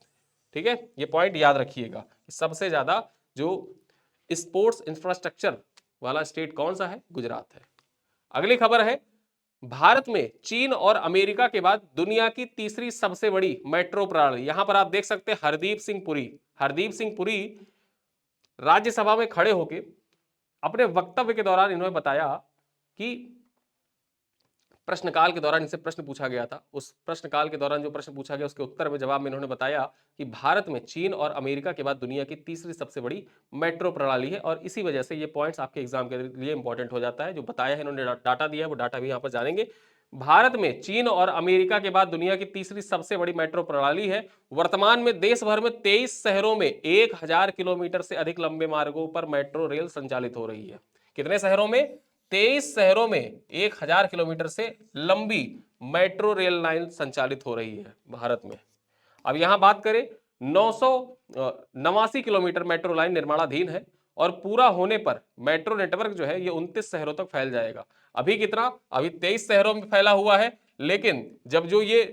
ठीक है। ये पॉइंट याद रखिएगा, सबसे ज्यादा जो स्पोर्ट्स इंफ्रास्ट्रक्चर वाला स्टेट कौन सा है? गुजरात है। अगली खबर है, भारत में चीन और अमेरिका के बाद दुनिया की तीसरी सबसे बड़ी मेट्रो प्रणाली। यहां पर आप देख सकते हैं हरदीप सिंह पुरी, हरदीप सिंह पुरी राज्यसभा में खड़े होकर अपने वक्तव्य के दौरान इन्होंने बताया कि प्रश्नकाल के दौरान इनसे प्रश्न पूछा गया था, उस प्रश्नकाल के दौरान जो प्रश्न पूछा गया उसके उत्तर में जवाब में इन्होंने बताया कि भारत में चीन और अमेरिका के बाद दुनिया की तीसरी सबसे बड़ी मेट्रो प्रणाली है। और इसी वजह से ये पॉइंट्स आपके एग्जाम के लिए इंपॉर्टेंट हो जाता है। जो बताया है इन्होंने, डाटा दिया है, वो डाटा भी यहाँ पर जानेंगे। भारत में चीन और अमेरिका के बाद दुनिया की तीसरी सबसे बड़ी मेट्रो प्रणाली है। वर्तमान में देश भर में 23 शहरों में 1000 किलोमीटर से अधिक लंबे मार्गों पर मेट्रो रेल संचालित हो रही है। कितने शहरों में? 23 शहरों में 1000 किलोमीटर से लंबी मेट्रो रेल लाइन संचालित हो रही है भारत में। अब यहां बात करें, 989 किलोमीटर मेट्रो लाइन निर्माणाधीन है और पूरा होने पर मेट्रो नेटवर्क जो है ये 29 शहरों तक फैल जाएगा। अभी कितना? अभी 23 शहरों में फैला हुआ है, लेकिन जब जो ये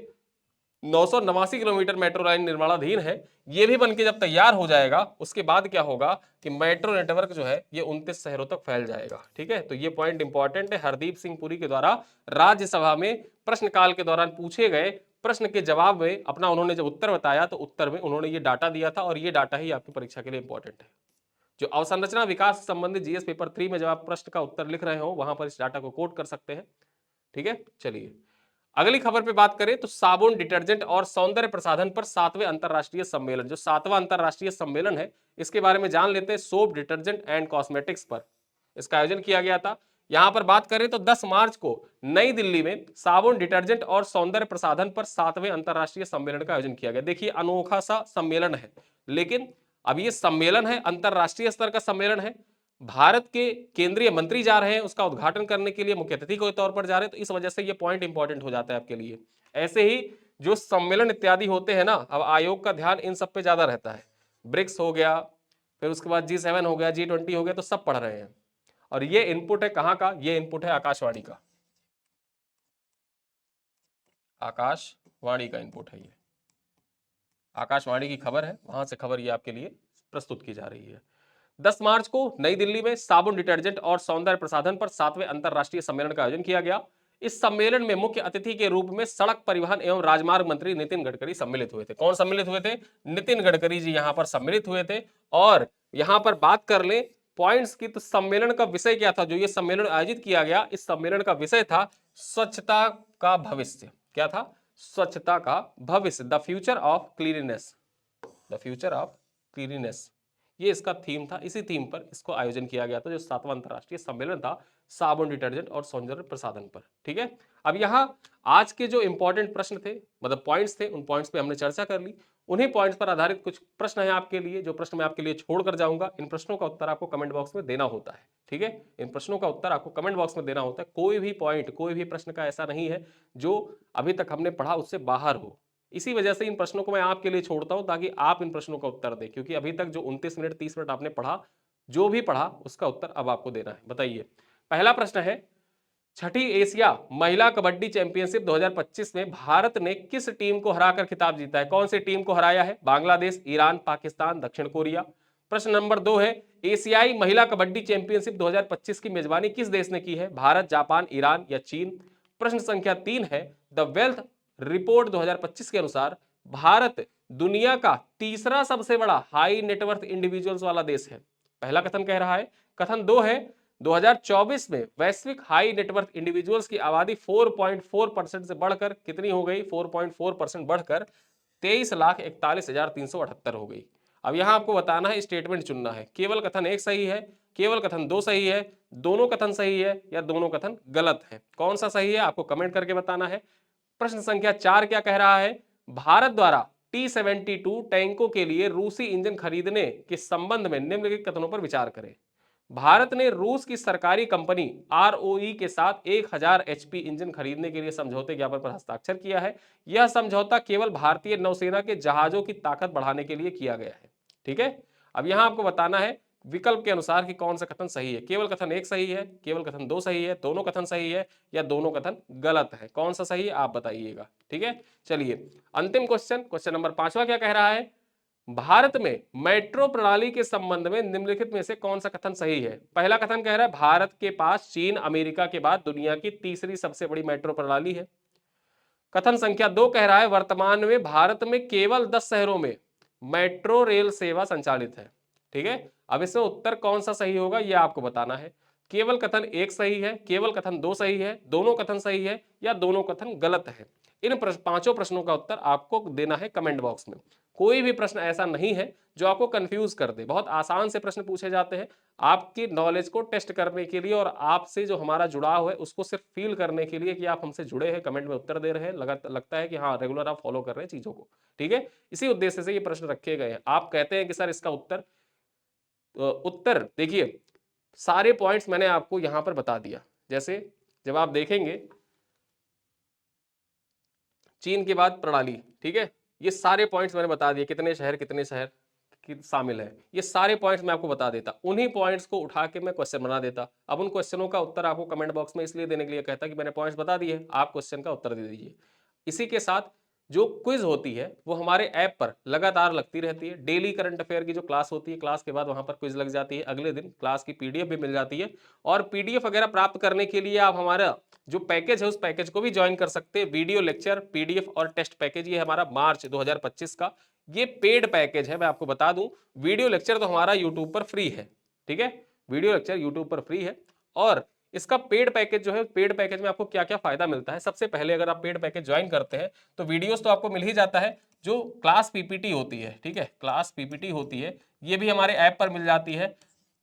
989 किलोमीटर मेट्रो लाइन निर्माणाधीन है, ये भी बनके जब तैयार हो जाएगा उसके बाद क्या होगा कि मेट्रो नेटवर्क जो है ये 29 शहरों तक फैल जाएगा, ठीक है। तो ये पॉइंट इंपॉर्टेंट है। हरदीप सिंह पुरी के द्वारा राज्यसभा में प्रश्नकाल के दौरान पूछे गए प्रश्न के जवाब में अपना उन्होंने जब उत्तर बताया तो उत्तर में उन्होंने ये डाटा दिया था और ये डाटा ही आपकी परीक्षा के लिए इंपॉर्टेंट है। जो अवसंरचना विकास से संबंधित जीएस पेपर 3 में जब आप प्रश्न का उत्तर लिख रहे हो वहां पर इस डाटा को कोट कर सकते हैं, ठीक है। चलिए अगली खबर पे बात करें तो साबुन, डिटर्जेंट और सौंदर्य प्रसाधन पर 7वें अंतरराष्ट्रीय सम्मेलन, जो 7वां अंतरराष्ट्रीय सम्मेलन है इसके बारे में जान लेते हैं। सोप, डिटर्जेंट एंड कॉस्मेटिक्स पर इसका आयोजन किया गया था। यहां पर बात करें तो 10 मार्च को नई दिल्ली में साबुन, डिटर्जेंट और सौंदर्य प्रसाधन पर 7वें अंतरराष्ट्रीय सम्मेलन का आयोजन किया गया। देखिए अनोखा सा सम्मेलन है, लेकिन अब ये सम्मेलन है, अंतरराष्ट्रीय स्तर का सम्मेलन है, भारत के केंद्रीय मंत्री जा रहे हैं उसका उद्घाटन करने के लिए, मुख्य अतिथि के तौर पर जा रहे हैं, तो इस वजह से ये पॉइंट इंपॉर्टेंट हो जाता है आपके लिए। ऐसे ही जो सम्मेलन इत्यादि होते हैं ना, अब आयोग का ध्यान इन सब पे ज्यादा रहता है। ब्रिक्स हो गया, फिर उसके बाद G7 हो गया, G20 हो गया, तो सब पढ़ रहे हैं। और ये इनपुट है कहां का? ये इनपुट है आकाशवाणी का, आकाशवाणी का इनपुट है ये, आकाशवाणी की खबर है, वहां से खबर ये आपके लिए प्रस्तुत की जा रही है। 10 मार्च को नई दिल्ली में साबुन, डिटर्जेंट और सौंदर्य प्रसाधन पर 7वें अंतरराष्ट्रीय सम्मेलन का आयोजन किया गया। इस सम्मेलन में मुख्य अतिथि के रूप में सड़क परिवहन एवं राजमार्ग मंत्री नितिन गडकरी सम्मिलित हुए थे। कौन सम्मिलित हुए थे? नितिन गडकरी जी यहां पर सम्मिलित हुए थे। और यहां पर बात कर ले पॉइंट्स की, तो सम्मेलन का विषय क्या था? जो ये सम्मेलन आयोजित किया गया, इस सम्मेलन का विषय था स्वच्छता का भविष्य। क्या था? स्वच्छता का भविष्य, the future of cleanliness, the future of cleanliness, ये इसका थीम था। इसी थीम पर इसको आयोजन किया गया था। जो 7वां अंतरराष्ट्रीय सम्मेलन था साबुन, डिटर्जेंट और सौंदर्य प्रसाधन पर। ठीक है, अब यहाँ आज के जो इंपॉर्टेंट प्रश्न थे, मतलब पॉइंट्स थे, उन पॉइंट्स पे हमने चर्चा कर ली। उन्हीं पॉइंट्स पर आधारित कुछ प्रश्न है आपके लिए, जो प्रश्न मैं आपके लिए छोड़ कर जाऊंगा। इन प्रश्नों का उत्तर आपको कमेंट बॉक्स में देना होता है। ठीक है, इन प्रश्नों का उत्तर आपको कमेंट बॉक्स में देना होता है। कोई भी पॉइंट, कोई भी प्रश्न का ऐसा नहीं है जो अभी तक हमने पढ़ा उससे बाहर हो। इसी वजह से इन प्रश्नों को मैं आपके लिए छोड़ता हूं, ताकि आप इन प्रश्नों का उत्तर दें, क्योंकि अभी तक जो 29 मिनट 30 मिनट आपने पढ़ा, जो भी पढ़ा उसका उत्तर अब आपको देना है। बताइए, पहला प्रश्न है, छठी एशिया महिला कबड्डी चैंपियनशिप 2025 में भारत ने किस टीम को हराकर खिताब जीता है? कौन सी टीम को हराया है? बांग्लादेश, ईरान, पाकिस्तान, दक्षिण कोरिया। प्रश्न नंबर 2 है, एशियाई महिला कबड्डी चैंपियनशिप 2025 की मेजबानी किस देश ने की है? भारत, जापान, ईरान या चीन। प्रश्न संख्या 3 है, द वेल्थ रिपोर्ट 2025 के अनुसार भारत दुनिया का तीसरा सबसे बड़ा हाई नेटवर्थ इंडिविजुअल्स वाला देश है। पहला कथन कह रहा है। कथन 2 है, 2024 में वैश्विक हाई नेटवर्थ इंडिविजुअल्स की आबादी 4.4% से बढ़कर कितनी हो गई? 4.4% बढ़कर 23,41,378 हो गई। अब यहां आपको बताना है, स्टेटमेंट चुनना है। केवल कथन 1 सही है, केवल कथन 2 सही है, दोनों कथन सही है या दोनों कथन गलत है। कौन सा सही है आपको कमेंट करके बताना है। प्रश्न संख्या 4 क्या कह रहा है? भारत द्वारा T-72 टैंकों के लिए रूसी इंजन खरीदने के संबंध में निम्नलिखित कथनों पर विचार करें। भारत ने रूस की सरकारी कंपनी ROE के साथ 1000 HP इंजन खरीदने के लिए समझौते ज्ञापन पर हस्ताक्षर किया है। यह समझौता केवल भारतीय नौसेना के जहाजों की ताकत बढ़ाने के लिए किया गया है। ठीक है, अब यहां आपको बताना है विकल्प के अनुसार कि कौन सा कथन सही है। केवल कथन 1 सही है, केवल कथन 2 सही है, दोनों कथन सही है या दोनों कथन गलत है। कौन सा सही है आप बताइएगा। ठीक है, चलिए अंतिम क्वेश्चन, क्वेश्चन नंबर 5वां क्या कह रहा है? भारत में मेट्रो प्रणाली के संबंध में निम्नलिखित में से कौन सा कथन सही है? पहला कथन कह रहा है भारत के पास चीन अमेरिका के बाद दुनिया की तीसरी सबसे बड़ी मेट्रो प्रणाली है। कथन संख्या 2 कह रहा है वर्तमान में भारत में केवल 10 शहरों में मेट्रो रेल सेवा संचालित है। ठीक है, अब इसमें उत्तर कौन सा सही होगा यह आपको बताना है। केवल कथन 1 सही है, केवल कथन 2 सही है, दोनों कथन सही है या दोनों कथन गलत है। इन पांचों प्रश्नों का उत्तर आपको देना है कमेंट बॉक्स में। कोई भी प्रश्न ऐसा नहीं है जो आपको कंफ्यूज कर दे। बहुत आसान से प्रश्न पूछे जाते हैं आपकी नॉलेज को टेस्ट करने के लिए, और आपसे जो हमारा जुड़ाव है उसको सिर्फ फील करने के लिए कि आप हमसे जुड़े हैं, कमेंट में उत्तर दे रहे हैं, लगता है कि हाँ रेगुलर आप फॉलो कर रहे हैं चीजों को। ठीक है, इसी उद्देश्य से ये प्रश्न रखे गए हैं। आप कहते हैं कि सर इसका उत्तर, उत्तर देखिए सारे पॉइंट्स मैंने आपको यहां पर बता दिया। जैसे जब आप देखेंगे चीन के बाद प्रणाली, ठीक है, ये सारे पॉइंट्स मैंने बता दिए, कितने शहर की शामिल है, ये सारे पॉइंट्स मैं आपको बता देता। उन्हीं पॉइंट्स को उठा के मैं क्वेश्चन बना देता। अब उन क्वेश्चनों का उत्तर आपको कमेंट बॉक्स में इसलिए देने के लिए कहता कि मैंने पॉइंट्स बता दिए, आप क्वेश्चन का उत्तर दे दीजिए। इसी के साथ जो क्विज होती है वो हमारे ऐप पर लगातार लगती रहती है। डेली करंट अफेयर की जो क्लास होती है, क्लास के बाद वहां पर क्विज लग जाती है, अगले दिन क्लास की पीडीएफ भी मिल जाती है। और पीडीएफ वगैरह प्राप्त करने के लिए आप हमारा जो पैकेज है उस पैकेज को भी ज्वाइन कर सकते हैं। वीडियो लेक्चर, पीडीएफ और टेस्ट पैकेज, ये हमारा मार्च 2025 का ये पेड पैकेज है। मैं आपको बता दूं, वीडियो लेक्चर तो हमारा यूट्यूब पर फ्री है। ठीक है, वीडियो लेक्चर यूट्यूब पर फ्री है। और इसका पेड पैकेज जो है, पेड पैकेज में आपको क्या क्या फायदा मिलता है? सबसे पहले अगर आप पेड पैकेज ज्वाइन करते हैं तो वीडियोस तो आपको मिल ही जाता है, जो क्लास पीपीटी होती है, ठीक है, क्लास पीपीटी होती है, ये भी हमारे ऐप पर मिल जाती है।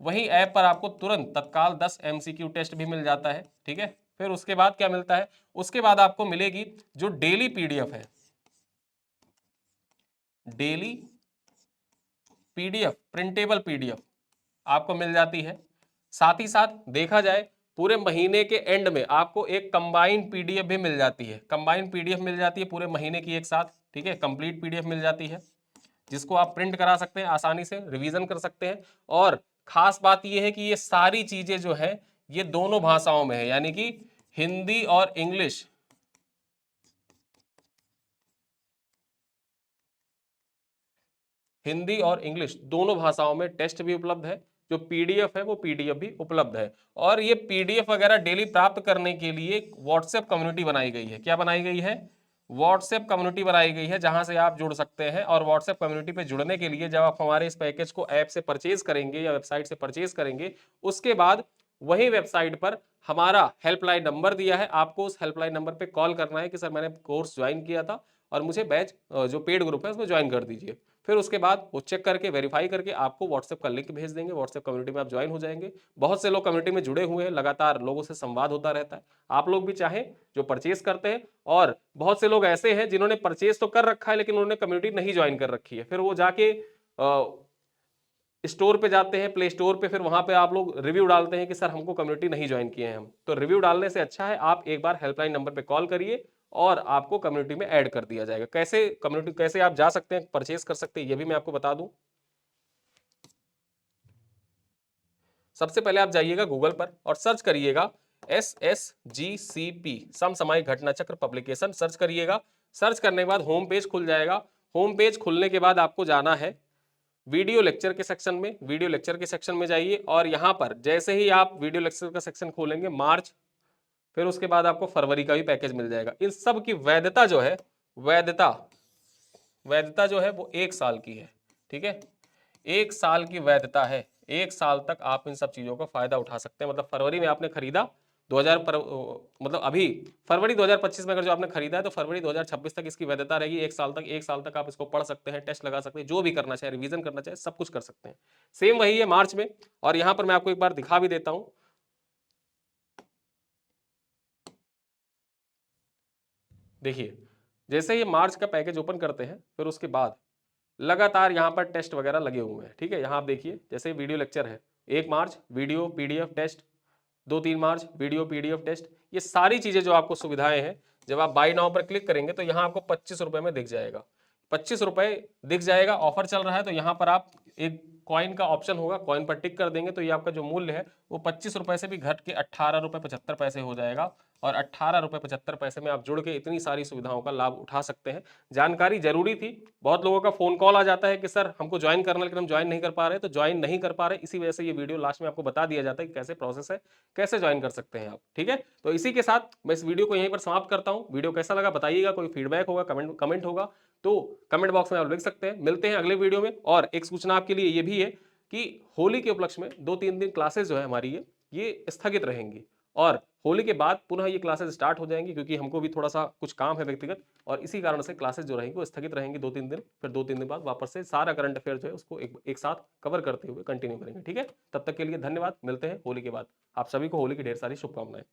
वही ऐप पर आपको तुरंत तत्काल 10 MCQ टेस्ट भी मिल जाता है। ठीक है, फिर उसके बाद क्या मिलता है? उसके बाद आपको मिलेगी जो डेली पीडीएफ है, डेली पीडीएफ, प्रिंटेबल पीडीएफ आपको मिल जाती है। साथ ही साथ देखा जाए पूरे महीने के एंड में आपको एक कंबाइंड पीडीएफ भी मिल जाती है। कंबाइंड पीडीएफ मिल जाती है पूरे महीने की एक साथ। ठीक है, कंप्लीट पीडीएफ मिल जाती है जिसको आप प्रिंट करा सकते हैं, आसानी से रिवीजन कर सकते हैं। और खास बात यह है कि ये सारी चीजें जो है ये दोनों भाषाओं में है, यानी कि हिंदी और इंग्लिश, हिंदी और इंग्लिश दोनों भाषाओं में टेस्ट भी उपलब्ध है। जो पीडीएफ है वो पीडीएफ भी उपलब्ध है। और ये पीडीएफ वगैरह डेली प्राप्त करने के लिए व्हाट्सएप कम्युनिटी बनाई गई है। क्या बनाई गई है? व्हाट्सएप कम्युनिटी बनाई गई है, जहां से आप जुड़ सकते हैं। और व्हाट्सएप कम्युनिटी पे जुड़ने के लिए जब आप हमारे इस पैकेज को ऐप से परचेज करेंगे या वेबसाइट से परचेज करेंगे, उसके बाद वही वेबसाइट पर हमारा हेल्पलाइन नंबर दिया है, आपको उस हेल्पलाइन नंबर पे कॉल करना है कि सर मैंने कोर्स ज्वाइन किया था और मुझे बैच जो पेड ग्रुप है उसमें ज्वाइन कर दीजिए। फिर उसके बाद वो चेक करके वेरीफाई करके आपको व्हाट्सएप का लिंक भेज देंगे, व्हाट्सएप कम्युनिटी में आप ज्वाइन हो जाएंगे। बहुत से लोग कम्युनिटी में जुड़े हुए हैं, लगातार लोगों से संवाद होता रहता है। आप लोग भी चाहें जो परचेज करते हैं, और बहुत से लोग ऐसे हैं जिन्होंने परचेज तो कर रखा है लेकिन उन्होंने कम्युनिटी नहीं ज्वाइन कर रखी है, फिर वो जाके स्टोर पे जाते हैं, प्ले स्टोर पे, फिर वहां पे आप लोग रिव्यू डालते हैं कि सर हमको कम्युनिटी नहीं ज्वाइन किए हैं हम। तो रिव्यू डालने से अच्छा है आप एक बार हेल्पलाइन नंबर पे कॉल करिए और आपको कम्युनिटी में ऐड कर दिया जाएगा। कैसे कम्युनिटी, कैसे आप जा सकते हैं, परचेज कर सकते हैं, ये भी मैं आपको बता दूं। सबसे पहले आप जाइएगा गूगल पर और सर्च करिएगा SSGCP, समसामयिक घटना चक्र पब्लिकेशन, सर्च करिएगा। सर्च करने के बाद होम पेज खुल जाएगा। होम पेज खुलने के बाद आपको जाना है वीडियो लेक्चर के सेक्शन में। वीडियो लेक्चर के सेक्शन में जाइए और यहां पर जैसे ही आप वीडियो लेक्चर का सेक्शन खोलेंगे, मार्च, फिर उसके बाद आपको फरवरी का भी पैकेज मिल जाएगा। इन सब की वैधता जो है, वैधता वैधता जो है वो 1 साल की है। ठीक है, 1 साल की वैधता है। 1 साल तक आप इन सब चीजों का फायदा उठा सकते हैं। मतलब फरवरी में आपने खरीदा 2000 पर, मतलब अभी फरवरी 2025 में अगर जो आपने खरीदा है तो फरवरी 2026 तक इसकी वैधता रहेगी, 1 साल तक। 1 साल तक आप इसको पढ़ सकते हैं, टेस्ट लगा सकते हैं, जो भी करना चाहे, रिवीजन करना चाहे, सब कुछ कर सकते हैं। सेम वही है मार्च में। और यहां पर मैं आपको एक बार दिखा भी देता हूं। देखिए, जैसे ये मार्च का पैकेज ओपन करते हैं, फिर उसके बाद लगातार यहाँ पर टेस्ट वगैरह लगे हुए हैं। ठीक है, यहाँ आप देखिए, जैसे वीडियो लेक्चर है, 1 मार्च वीडियो पीडीएफ टेस्ट, 2-3 मार्च वीडियो पीडीएफ टेस्ट। ये सारी चीजें जो आपको सुविधाएं हैं, जब आप बाय नाउ पर क्लिक करेंगे तो यहाँ आपको 25 रुपए में दिख जाएगा। 25 रुपए दिख जाएगा, ऑफर चल रहा है, तो यहाँ पर आप एक कॉइन का ऑप्शन होगा, कॉइन पर टिक कर देंगे तो ये आपका जो मूल्य है वो 25 रुपए से भी घट के 18 रुपए 75 पैसे हो जाएगा। और 18 रुपए 75 पैसे में आप जुड़ के इतनी सारी सुविधाओं का लाभ उठा सकते हैं। जानकारी जरूरी थी। बहुत लोगों का फोन कॉल आ जाता है कि सर हमको ज्वाइन करना, लेकिन हम ज्वाइन नहीं कर पा रहे। तो ज्वाइन नहीं कर पा रहे, इसी वजह से ये वीडियो लास्ट में आपको बता दिया जाता है कि कैसे प्रोसेस है, कैसे ज्वाइन कर सकते हैं आप। ठीक है, तो इसी के साथ मैं इस वीडियो को यहीं पर समाप्त करता हूं। वीडियो कैसा लगा बताइएगा, कोई फीडबैक होगा, कमेंट होगा तो कमेंट बॉक्स में आप लिख सकते हैं। मिलते हैं अगले वीडियो में। और एक सूचना आपके लिए ये भी है कि होली के उपलक्ष्य में 2-3 दिन क्लासेस जो है हमारी ये स्थगित रहेंगी, और होली के बाद पुनः ये क्लासेस स्टार्ट हो जाएंगी, क्योंकि हमको भी थोड़ा सा कुछ काम है व्यक्तिगत, और इसी कारण से क्लासेस जो रहेंगी वो स्थगित रहेंगी 2-3 दिन। फिर 2-3 दिन बाद वापस से सारा करंट अफेयर जो है उसको एक साथ कवर करते हुए कंटिन्यू करेंगे। ठीक है, तब तक के लिए धन्यवाद। मिलते हैं होली के बाद। आप सभी को होली की ढेर सारी शुभकामनाएं।